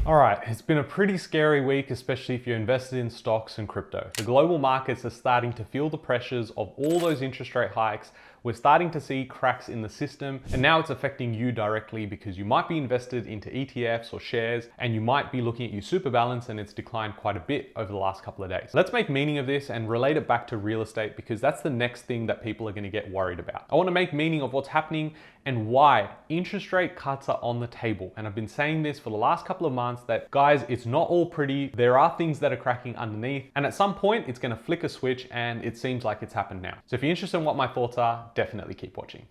All right, it's been a pretty scary week, especially if you're invested in stocks and crypto. The global markets are starting to feel the pressures of all those interest rate hikes. We're starting to see cracks in the system, and now it's affecting you directly because you might be invested into ETFs or shares, and you might be looking at your super balance and it's declined quite a bit over the last couple of days. Let's make meaning of this and relate it back to real estate, because that's the next thing that people are going to get worried about. I want to make meaning of what's happening and why interest rate cuts are on the table. And I've been saying this for the last couple of months that, guys, it's not all pretty. There are things that are cracking underneath, and at some point it's going to flick a switch, and it seems like it's happened now. So if you're interested in what my thoughts are, definitely keep watching.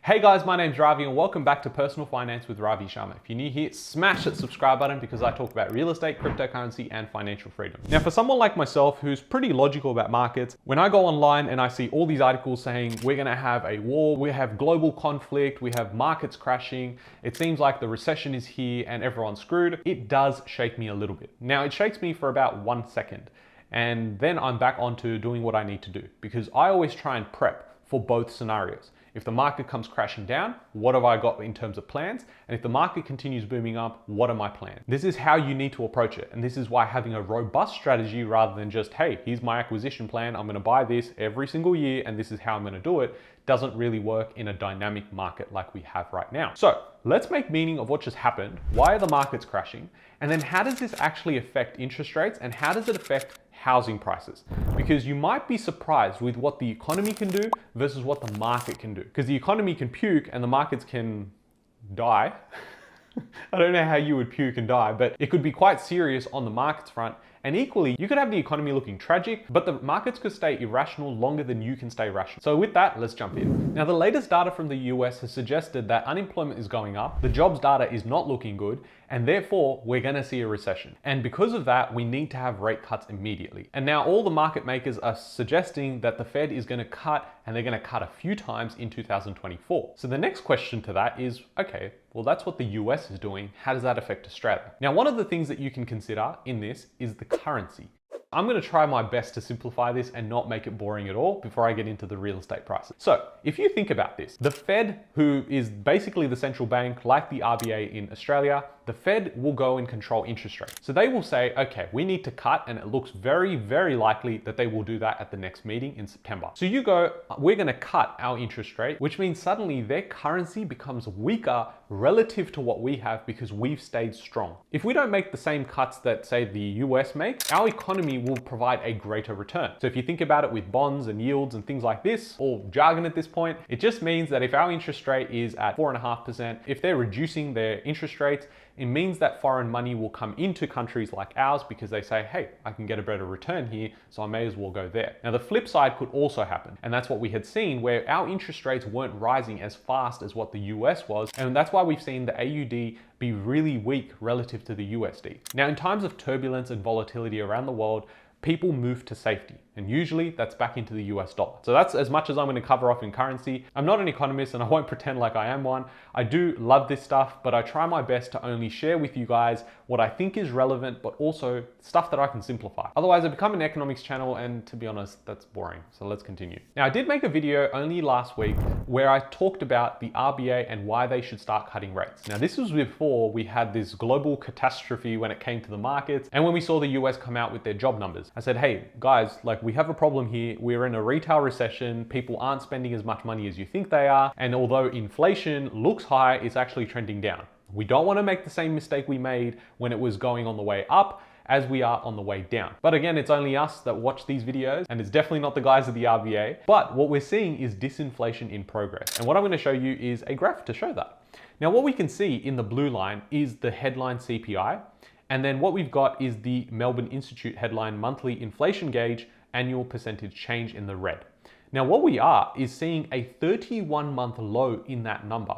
Hey guys, my name's Ravi and welcome back to Personal Finance with Ravi Sharma. If you're new here, smash that subscribe button because I talk about real estate, cryptocurrency, and financial freedom. Now, for someone like myself who's pretty logical about markets, when I go online and I see all these articles saying we're gonna have a war, we have global conflict, we have markets crashing, it seems like the recession is here and everyone's screwed, it does shake me a little bit. Now, it shakes me for about 1 second, and then I'm back onto doing what I need to do, because I always try and prep for both scenarios. If the market comes crashing down, what have I got in terms of plans? And if the market continues booming up, what are my plans? This is how you need to approach it. And this is why having a robust strategy rather than just, hey, here's my acquisition plan, I'm gonna buy this every single year and this is how I'm gonna do it, doesn't really work in a dynamic market like we have right now. So let's make meaning of what just happened. Why are the markets crashing? And then how does this actually affect interest rates, and how does it affect housing prices? Because you might be surprised with what the economy can do versus what the market can do. Because the economy can puke and the markets can die. I don't know how you would puke and die, but it could be quite serious on the markets front. And equally, you could have the economy looking tragic, but the markets could stay irrational longer than you can stay rational. So with that, let's jump in. Now, the latest data from the US has suggested that unemployment is going up, the jobs data is not looking good, and therefore we're gonna see a recession. And because of that, we need to have rate cuts immediately. And now all the market makers are suggesting that the Fed is gonna cut, and they're gonna cut a few times in 2024. So the next question to that is, okay, well, that's what the US is doing. How does that affect Australia? Now, one of the things that you can consider in this is the currency. I'm going to try my best to simplify this and not make it boring at all before I get into the real estate prices. So if you think about this, the Fed, who is basically the central bank like the RBA in Australia, the Fed will go and control interest rates. So they will say, okay, we need to cut, and it looks very, very likely that they will do that at the next meeting in September. So you go, we're going to cut our interest rate, which means suddenly their currency becomes weaker relative to what we have because we've stayed strong. If we don't make the same cuts that, say, the US make, our economy will provide a greater return. So if you think about it with bonds and yields and things like this, all jargon at this point, it just means that if our interest rate is at 4.5%, if they're reducing their interest rates, it means that foreign money will come into countries like ours because they say, hey, I can get a better return here, so I may as well go there. Now, the flip side could also happen, and that's what we had seen, where our interest rates weren't rising as fast as what the US was, and that's why we've seen the AUD be really weak relative to the USD. Now, in times of turbulence and volatility around the world, people move to safety, and usually that's back into the US dollar. So that's as much as I'm going to cover off in currency. I'm not an economist and I won't pretend like I am one. I do love this stuff, but I try my best to only share with you guys what I think is relevant, but also stuff that I can simplify. Otherwise, I become an economics channel, and to be honest, that's boring. So let's continue. Now, I did make a video only last week where I talked about the RBA and why they should start cutting rates. Now, this was before we had this global catastrophe when it came to the markets and when we saw the US come out with their job numbers. I said, hey guys, like, we have a problem here. We're in a retail recession. People aren't spending as much money as you think they are. And although inflation looks high, it's actually trending down. We don't want to make the same mistake we made when it was going on the way up as we are on the way down. But again, it's only us that watch these videos, and it's definitely not the guys at the RBA. But what we're seeing is disinflation in progress. And what I'm going to show you is a graph to show that. Now, what we can see in the blue line is the headline CPI. And then what we've got is the Melbourne Institute headline monthly inflation gauge, annual percentage change in the red. Now, what we are is seeing a 31-month low in that number.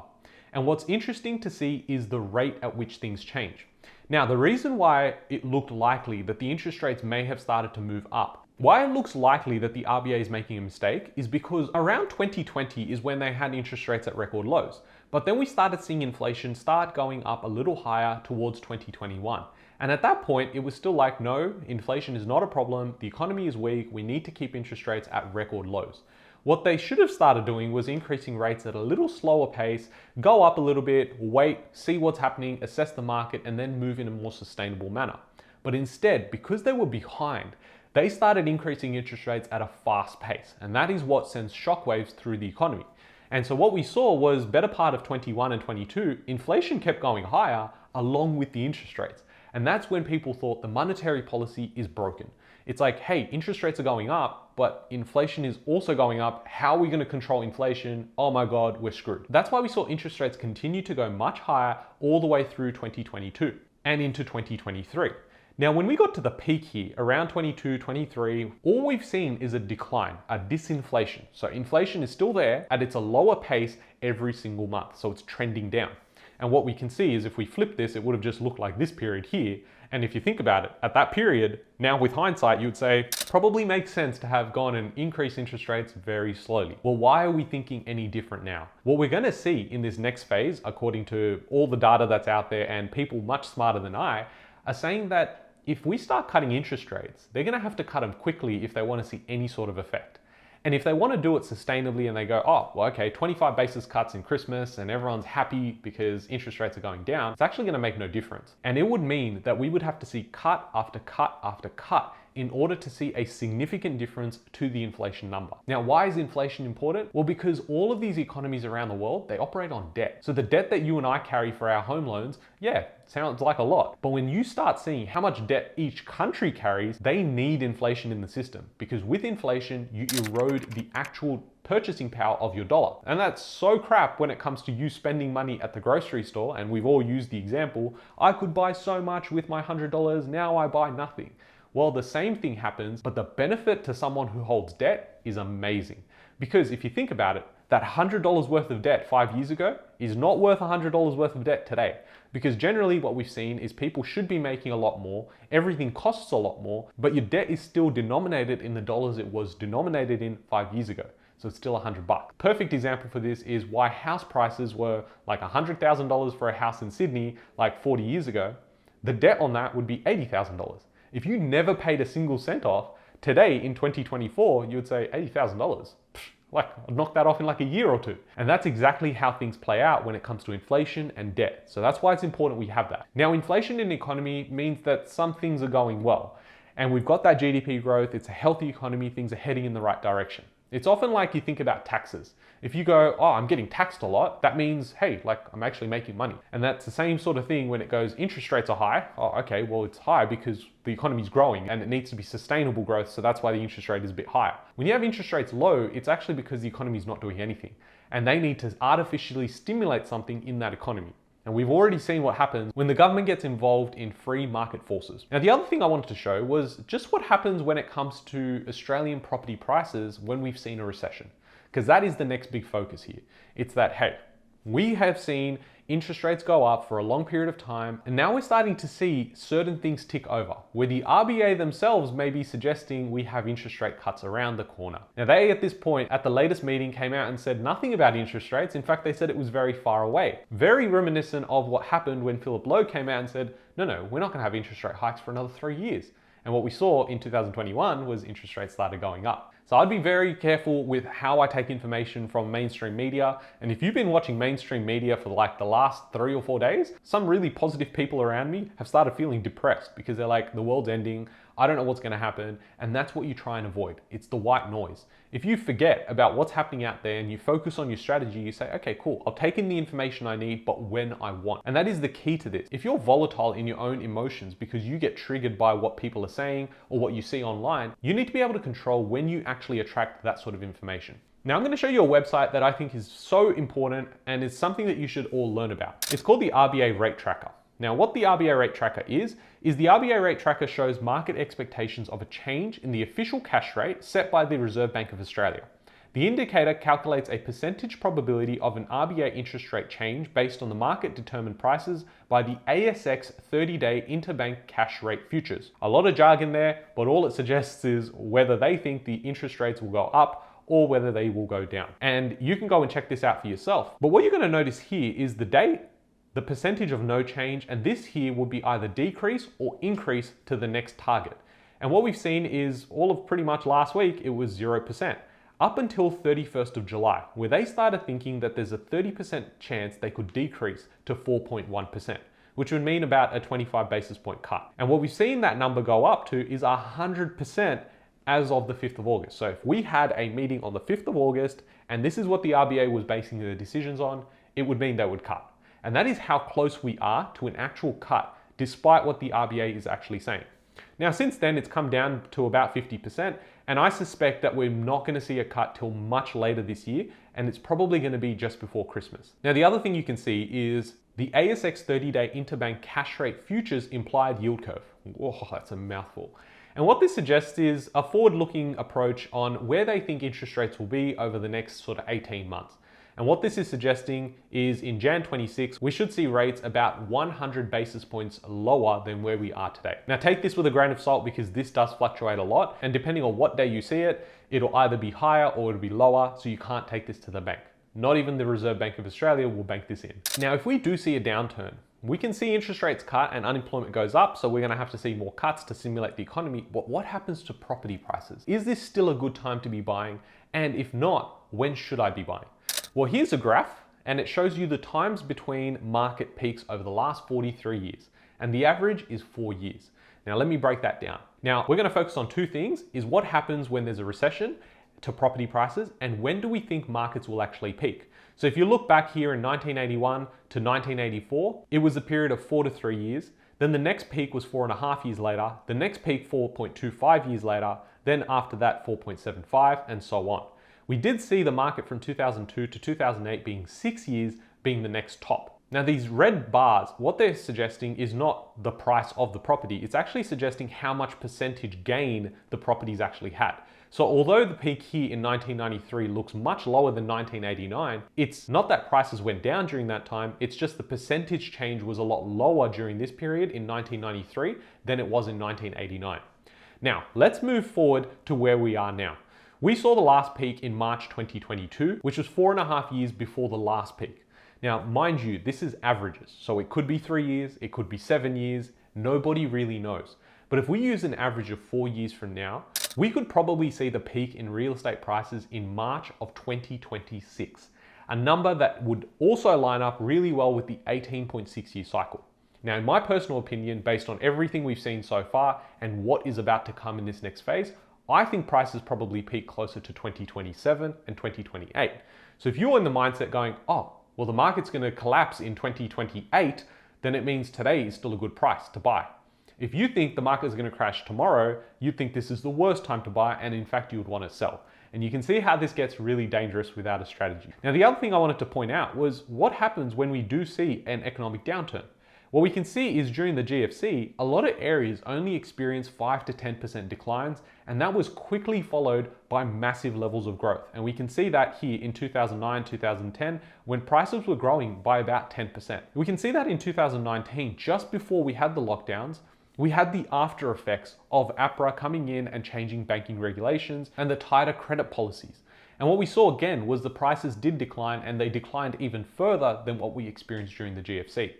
And what's interesting to see is the rate at which things change. Now, the reason why it looked likely that the interest rates may have started to move up, why it looks likely that the RBA is making a mistake, is because around 2020 is when they had interest rates at record lows. But then we started seeing inflation start going up a little higher towards 2021. And at that point, it was still like, no, inflation is not a problem. The economy is weak. We need to keep interest rates at record lows. What they should have started doing was increasing rates at a little slower pace, go up a little bit, wait, see what's happening, assess the market, and then move in a more sustainable manner. But instead, because they were behind, they started increasing interest rates at a fast pace, and that is what sends shockwaves through the economy. And so what we saw was better part of 21 and 22, inflation kept going higher along with the interest rates. And that's when people thought the monetary policy is broken. It's like, hey, interest rates are going up, but inflation is also going up. How are we going to control inflation? Oh my God, we're screwed. That's why we saw interest rates continue to go much higher all the way through 2022 and into 2023. Now, when we got to the peak here, around 22, 23, all we've seen is a decline, a disinflation. So inflation is still there and it's a lower pace every single month. So it's trending down. And what we can see is if we flip this, it would have just looked like this period here. And if you think about it, at that period, now with hindsight, you would say, probably makes sense to have gone and increase interest rates very slowly. Well, why are we thinking any different now? What we're going to see in this next phase, according to all the data that's out there and people much smarter than I, are saying that if we start cutting interest rates, they're going to have to cut them quickly if they want to see any sort of effect. And if they want to do it sustainably and they go, oh, well, okay, 25 basis cuts in Christmas and everyone's happy because interest rates are going down, it's actually going to make no difference. And it would mean that we would have to see cut after cut after cut in order to see a significant difference to the inflation number. Now, why is inflation important? Well, because all of these economies around the world, they operate on debt. So the debt that you and I carry for our home loans, yeah, sounds like a lot. But when you start seeing how much debt each country carries, they need inflation in the system, because with inflation, you erode the actual purchasing power of your dollar. And that's so crap when it comes to you spending money at the grocery store. And we've all used the example, I could buy so much with my $100, now I buy nothing. Well, the same thing happens, but the benefit to someone who holds debt is amazing. Because if you think about it, that $100 worth of debt 5 years ago is not worth $100 worth of debt today. Because generally what we've seen is people should be making a lot more, everything costs a lot more, but your debt is still denominated in the dollars it was denominated in 5 years ago. So it's still $100. Perfect example for this is why house prices were like $100,000 for a house in Sydney like 40 years ago. The debt on that would be $80,000. If you never paid a single cent off, today in 2024, you would say $80,000. Like, knock that off in like a year or two. And that's exactly how things play out when it comes to inflation and debt. So that's why it's important we have that. Now, inflation in the economy means that some things are going well. And we've got that GDP growth, it's a healthy economy, things are heading in the right direction. It's often like you think about taxes. If you go, oh, I'm getting taxed a lot, that means, hey, like I'm actually making money. And that's the same sort of thing when it goes, interest rates are high. Oh, okay, well, it's high because the economy is growing and it needs to be sustainable growth. So that's why the interest rate is a bit higher. When you have interest rates low, it's actually because the economy is not doing anything. And they need to artificially stimulate something in that economy. And we've already seen what happens when the government gets involved in free market forces. Now, the other thing I wanted to show was just what happens when it comes to Australian property prices when we've seen a recession. Because that is the next big focus here. It's that, hey, we have seen interest rates go up for a long period of time, and now we're starting to see certain things tick over, where the RBA themselves may be suggesting we have interest rate cuts around the corner. Now, they at this point, at the latest meeting, came out and said nothing about interest rates. In fact, they said it was very far away. Very reminiscent of what happened when Philip Lowe came out and said, no, we're not going to have interest rate hikes for another 3 years. And what we saw in 2021 was interest rates started going up. So I'd be very careful with how I take information from mainstream media. And if you've been watching mainstream media for like the last 3 or 4 days, some really positive people around me have started feeling depressed because they're like, the world's ending, I don't know what's going to happen. And that's what you try and avoid. It's the white noise. If you forget about what's happening out there and you focus on your strategy, you say, okay, cool, I'll take in the information I need, but when I want. And that is the key to this. If you're volatile in your own emotions because you get triggered by what people are saying or what you see online, you need to be able to control when you actually attract that sort of information. Now I'm going to show you a website that I think is so important and is something that you should all learn about. It's called the RBA Rate Tracker. Now, what the RBA Rate Tracker is the RBA Rate Tracker shows market expectations of a change in the official cash rate set by the Reserve Bank of Australia. The indicator calculates a percentage probability of an RBA interest rate change based on the market determined prices by the ASX 30-day interbank cash rate futures. A lot of jargon there, but all it suggests is whether they think the interest rates will go up or whether they will go down. And you can go and check this out for yourself. But what you're going to notice here is the date, the percentage of no change, and this here would be either decrease or increase to the next target. And what we've seen is all of pretty much last week, it was 0%. up until 31st of July, where they started thinking that there's a 30% chance they could decrease to 4.1%, which would mean about a 25 basis point cut. And what we've seen that number go up to is 100% as of the 5th of August. So if we had a meeting on the 5th of August, and this is what the RBA was basing their decisions on, it would mean they would cut. And that is how close we are to an actual cut, despite what the RBA is actually saying. Now, since then, it's come down to about 50%, and I suspect that we're not going to see a cut till much later this year, and it's probably going to be just before Christmas. Now, the other thing you can see is the ASX 30-day interbank cash rate futures implied yield curve. Whoa, that's a mouthful. And what this suggests is a forward-looking approach on where they think interest rates will be over the next sort of 18 months. And what this is suggesting is in Jan 26, we should see rates about 100 basis points lower than where we are today. Now take this with a grain of salt because this does fluctuate a lot, and depending on what day you see it, it'll either be higher or it'll be lower, so you can't take this to the bank. Not even the Reserve Bank of Australia will bank this in. Now, if we do see a downturn, we can see interest rates cut and unemployment goes up, so we're going to have to see more cuts to stimulate the economy. But what happens to property prices? Is this still a good time to be buying? And if not, when should I be buying? Well, here's a graph, and it shows you the times between market peaks over the last 43 years, and the average is 4 years. Now, let me break that down. Now, we're going to focus on two things, is what happens when there's a recession to property prices, and when do we think markets will actually peak? So if you look back here in 1981 to 1984, it was a period of 4 to 3 years. Then the next peak was 4.5 years later, the next peak 4.25 years later, then after that 4.75, and so on. We did see the market from 2002 to 2008 being 6 years being the next top. Now these red bars, what they're suggesting is not the price of the property, it's actually suggesting how much percentage gain the properties actually had. So although the peak here in 1993 looks much lower than 1989, it's not that prices went down during that time, it's just the percentage change was a lot lower during this period in 1993 than it was in 1989. Now, let's move forward to where we are now. We saw the last peak in March 2022, which was 4.5 years before the last peak. Now, mind you, this is averages. So it could be 3 years, it could be 7 years, nobody really knows. But if we use an average of 4 years from now, we could probably see the peak in real estate prices in March of 2026, a number that would also line up really well with the 18.6 year cycle. Now, in my personal opinion, based on everything we've seen so far and what is about to come in this next phase, I think prices probably peak closer to 2027 and 2028. So if you're in the mindset going, oh, well, the market's going to collapse in 2028, then it means today is still a good price to buy. If you think the market is going to crash tomorrow, you'd think this is the worst time to buy, and in fact, you would want to sell. And you can see how this gets really dangerous without a strategy. Now, the other thing I wanted to point out was what happens when we do see an economic downturn. What we can see is during the GFC, a lot of areas only experienced 5 to 10% declines, and that was quickly followed by massive levels of growth. And we can see that here in 2009, 2010, when prices were growing by about 10%. We can see that in 2019, just before we had the lockdowns, we had the after effects of APRA coming in and changing banking regulations and the tighter credit policies. And what we saw again was the prices did decline, and they declined even further than what we experienced during the GFC.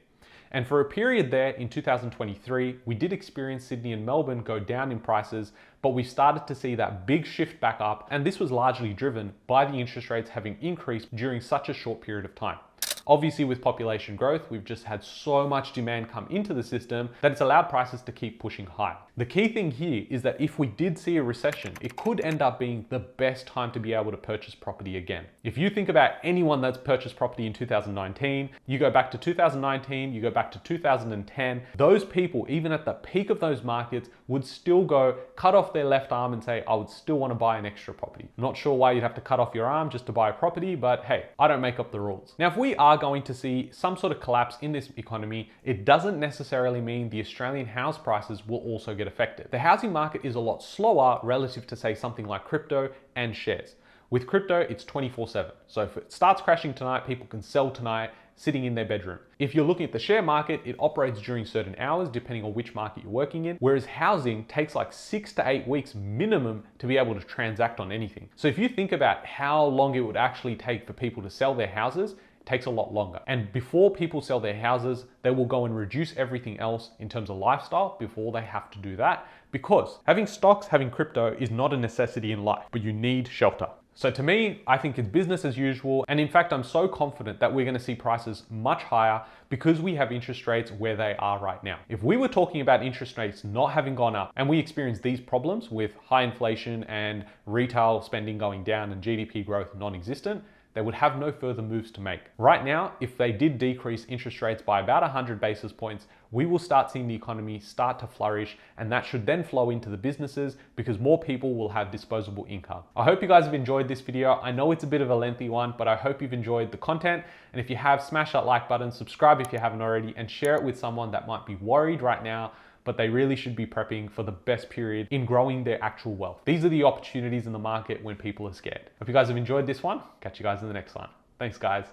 And for a period there in 2023, we did experience Sydney and Melbourne go down in prices, but we started to see that big shift back up, and this was largely driven by the interest rates having increased during such a short period of time. Obviously, with population growth, we've just had so much demand come into the system that it's allowed prices to keep pushing higher. The key thing here is that if we did see a recession, it could end up being the best time to be able to purchase property again. If you think about anyone that's purchased property in 2019, you go back to 2019, you go back to 2010, those people, even at the peak of those markets, would still go cut off their left arm and say, I would still want to buy an extra property. I'm not sure why you'd have to cut off your arm just to buy a property, but hey, I don't make up the rules. Now, if we are going to see some sort of collapse in this economy, it doesn't necessarily mean the Australian house prices will also get affected. The housing market is a lot slower relative to, say, something like crypto and shares. With crypto, it's 24/7. So if it starts crashing tonight, people can sell tonight sitting in their bedroom. If you're looking at the share market, it operates during certain hours depending on which market you're working in, whereas housing takes like 6 to 8 weeks minimum to be able to transact on anything. So if you think about how long it would actually take for people to sell their houses, it takes a lot longer. And before people sell their houses, they will go and reduce everything else in terms of lifestyle before they have to do that, because having stocks, having crypto is not a necessity in life, but you need shelter. So to me, I think it's business as usual. And in fact, I'm so confident that we're going to see prices much higher because we have interest rates where they are right now. If we were talking about interest rates not having gone up and we experienced these problems with high inflation and retail spending going down and GDP growth non-existent, they would have no further moves to make. Right now, if they did decrease interest rates by about 100 basis points, we will start seeing the economy start to flourish, and that should then flow into the businesses because more people will have disposable income. I hope you guys have enjoyed this video. I know it's a bit of a lengthy one, but I hope you've enjoyed the content. And if you have, smash that like button, subscribe if you haven't already, and share it with someone that might be worried right now, but they really should be prepping for the best period in growing their actual wealth. These are the opportunities in the market when people are scared. Hope you guys have enjoyed this one. Catch you guys in the next one. Thanks, guys.